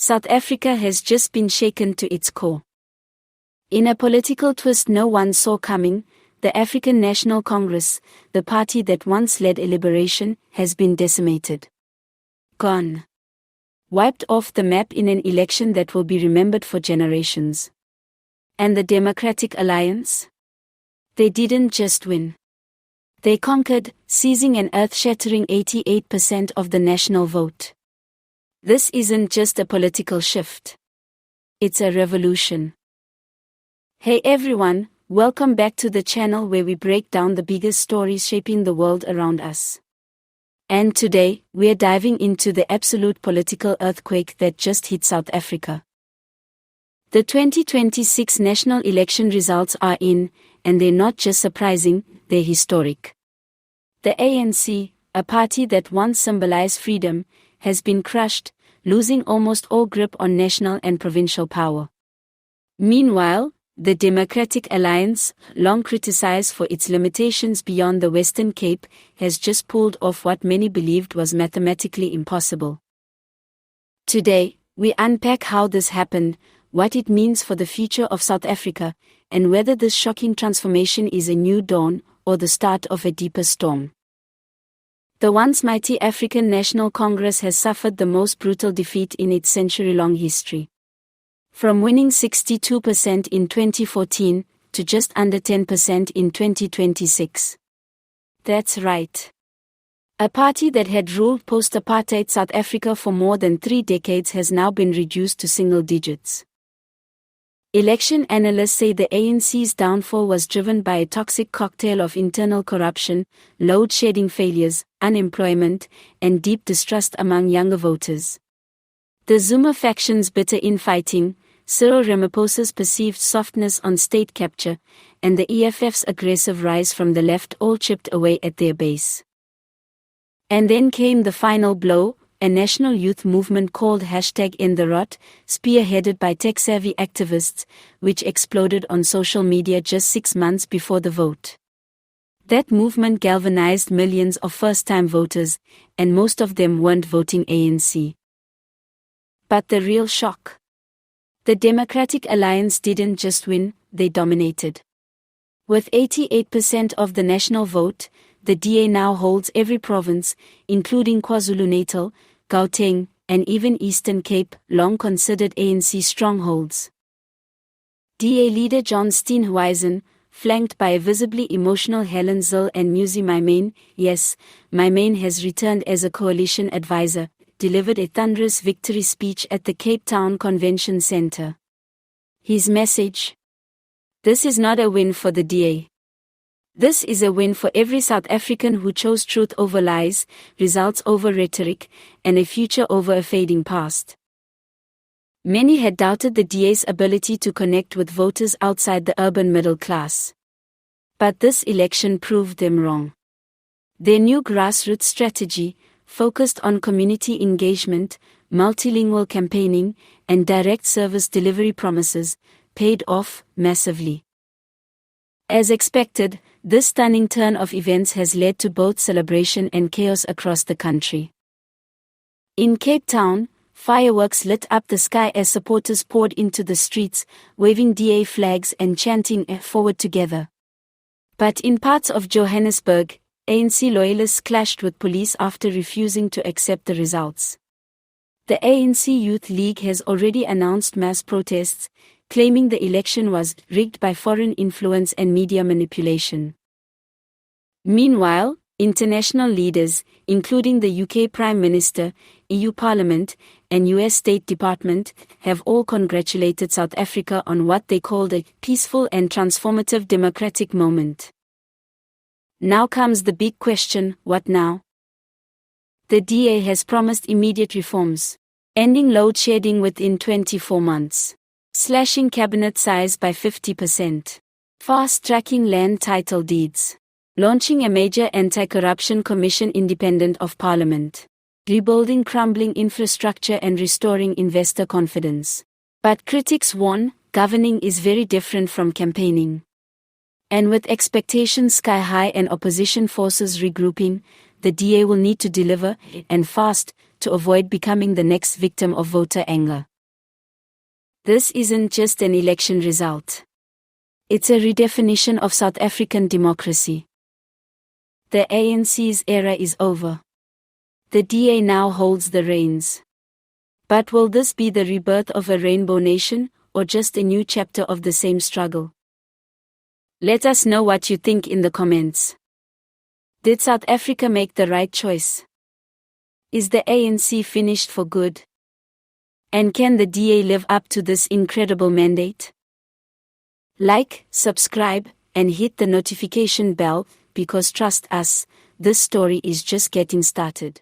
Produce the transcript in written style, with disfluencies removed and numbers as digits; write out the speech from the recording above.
South Africa has just been shaken to its core. In a political twist no one saw coming, the African National Congress, the party that once led a liberation, has been decimated. Gone. Wiped off the map in an election that will be remembered for generations. And the Democratic Alliance? They didn't just win. They conquered, seizing an earth-shattering 88% of the national vote. This isn't just a political shift. It's a revolution. Hey everyone, welcome back to the channel where we break down the biggest stories shaping the world around us. And today, we're diving into the absolute political earthquake that just hit South Africa. The 2026 national election results are in, and they're not just surprising, they're historic. The ANC, a party that once symbolized freedom, has been crushed, losing almost all grip on national and provincial power. Meanwhile, the Democratic Alliance, long criticized for its limitations beyond the Western Cape, has just pulled off what many believed was mathematically impossible. Today, we unpack how this happened, what it means for the future of South Africa, and whether this shocking transformation is a new dawn or the start of a deeper storm. The once mighty African National Congress has suffered the most brutal defeat in its century-long history. From winning 62% in 2014 to just under 10% in 2026. That's right. A party that had ruled post-apartheid South Africa for more than 3 decades has now been reduced to single digits. Election analysts say the ANC's downfall was driven by a toxic cocktail of internal corruption, load-shedding failures, unemployment, and deep distrust among younger voters. The Zuma faction's bitter infighting, Cyril Ramaphosa's perceived softness on state capture, and the EFF's aggressive rise from the left all chipped away at their base. And then came the final blow, a national youth movement called #EndTheRot, spearheaded by tech-savvy activists, which exploded on social media just 6 months before the vote. That movement galvanized millions of first-time voters, and most of them weren't voting ANC. But the real shock? The Democratic Alliance didn't just win, they dominated. With 88% of the national vote, the DA now holds every province, including KwaZulu-Natal, Gauteng, and even Eastern Cape, long considered ANC strongholds. DA leader John Steenhuisen, flanked by a visibly emotional Helen Zille and Musi Maimane, yes, Maimane has returned as a coalition advisor, delivered a thunderous victory speech at the Cape Town Convention Centre. His message? This is not a win for the DA. This is a win for every South African who chose truth over lies, results over rhetoric, and a future over a fading past. Many had doubted the DA's ability to connect with voters outside the urban middle class. But this election proved them wrong. Their new grassroots strategy, focused on community engagement, multilingual campaigning, and direct service delivery promises, paid off massively. As expected, this stunning turn of events has led to both celebration and chaos across the country. In Cape Town, fireworks lit up the sky as supporters poured into the streets, waving DA flags and chanting "Forward Together." But in parts of Johannesburg, ANC loyalists clashed with police after refusing to accept the results. The ANC Youth League has already announced mass protests, claiming the election was rigged by foreign influence and media manipulation. Meanwhile, international leaders, including the UK Prime Minister, EU Parliament, and US State Department, have all congratulated South Africa on what they called a peaceful and transformative democratic moment. Now comes the big question, what now? The DA has promised immediate reforms, ending load shedding within 24 months. Slashing cabinet size by 50%. Fast-tracking land title deeds. Launching a major anti-corruption commission independent of parliament. Rebuilding crumbling infrastructure and restoring investor confidence. But critics warn, governing is very different from campaigning. And with expectations sky high and opposition forces regrouping, the DA will need to deliver, and fast, to avoid becoming the next victim of voter anger. This isn't just an election result. It's a redefinition of South African democracy. The ANC's era is over. The DA now holds the reins. But will this be the rebirth of a rainbow nation, or just a new chapter of the same struggle? Let us know what you think in the comments. Did South Africa make the right choice? Is the ANC finished for good? And can the DA live up to this incredible mandate? Like, subscribe, and hit the notification bell, because trust us, this story is just getting started.